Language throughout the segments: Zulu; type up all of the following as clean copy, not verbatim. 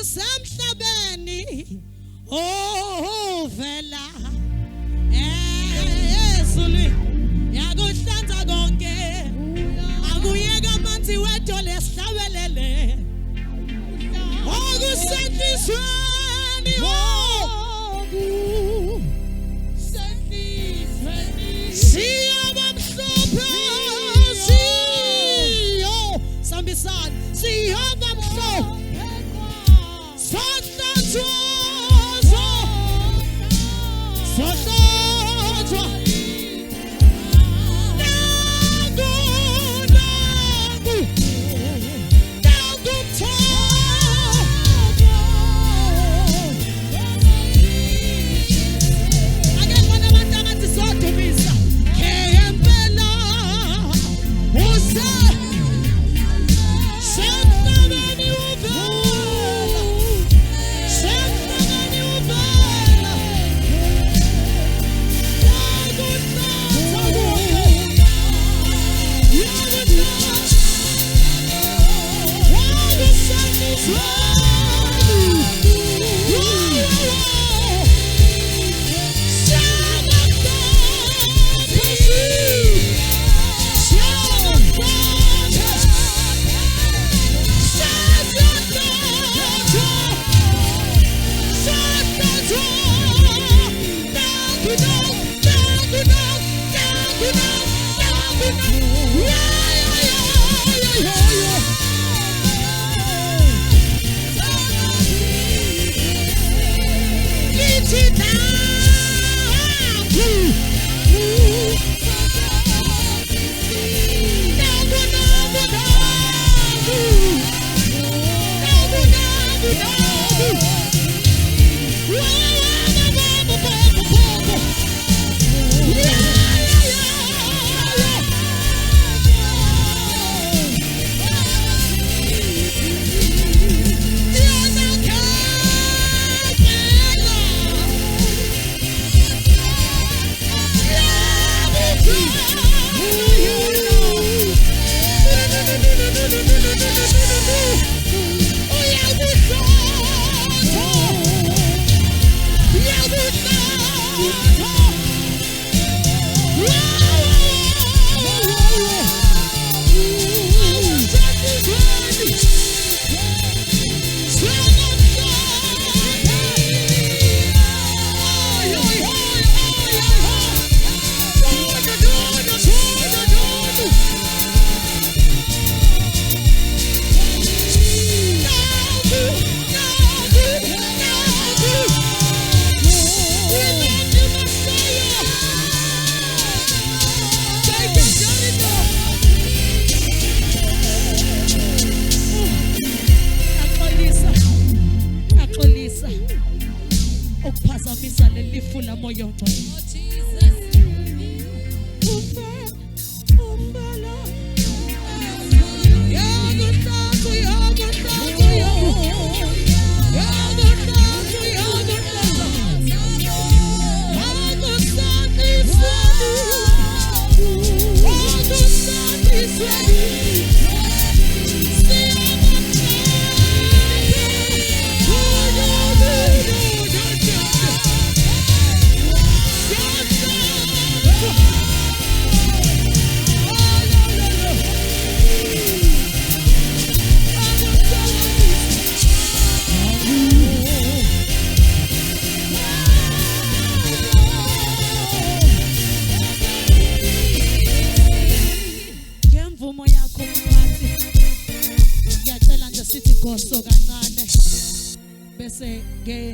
usemhlabeni vela ezulu yakuhlanza konke akuyeka amanzi wedwa lesihlabelele okusentlisweni siyaba mhlophe sambisana siyaba mhlophe sohlanzwa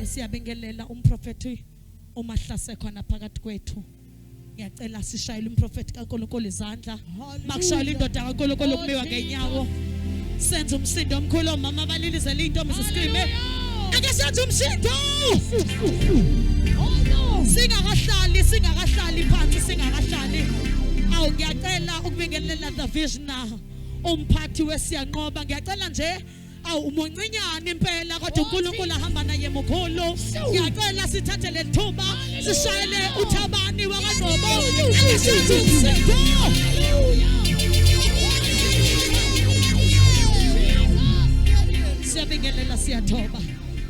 siyabingelela umprofeti uMahlase khona phakathi kwethu. Ngiyacela sishayele umprofeti kaNkulunkulu izandla. Makushayela indoda kaNkulunkulu kumiwa ngenyawo. Senze umsindo omkhulu mama balilizele intombi ziskrime. Ake senze umsindo. Singakahlali phansi singakahlali. Awu ngiyacela ukubingelela the visioner umphathi wesiyanqoba. Ngiyacela nje umuncinyane impela kodwa uNkulunkulu ahamba naye mkhulu. Ngiyacela sithathe le thuba sishayele uThabani wakaNgcobo. Siyabingelela siyathoba.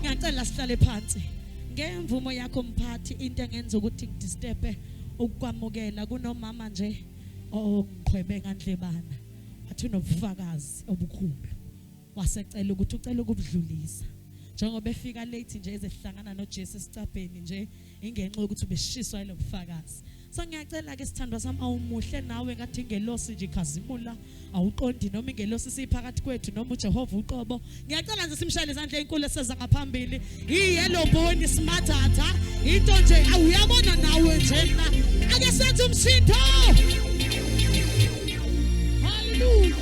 ngiyacela sihlale phansi ngemvumo yakho mphathi into engenza ukuthi ngidisturbe ukukwamukela kunomama nje ongiqhwebe ngandlebana wathi unobufakazi obukhulu wasecela ukuthi ucela ukubudlulisa njengoba efika late nje ezehlangana noJesu esicabheni nje ingenxa ukuthi ubeshiswa yilo bufakazi. So ngiyacela ke sithandwa sami awumuhle nawe ngathi ingelosi nje ikhazimula awuqondi noma ingelosi siphakathi kwethu noma uJehova uqobo. Ngiyacela nje simshayele izandla ezinkulu eseza ngaphambili iyellow bone smarthatha into nje awuyabona nawe nje na ake senze umsindo. Hallelujah.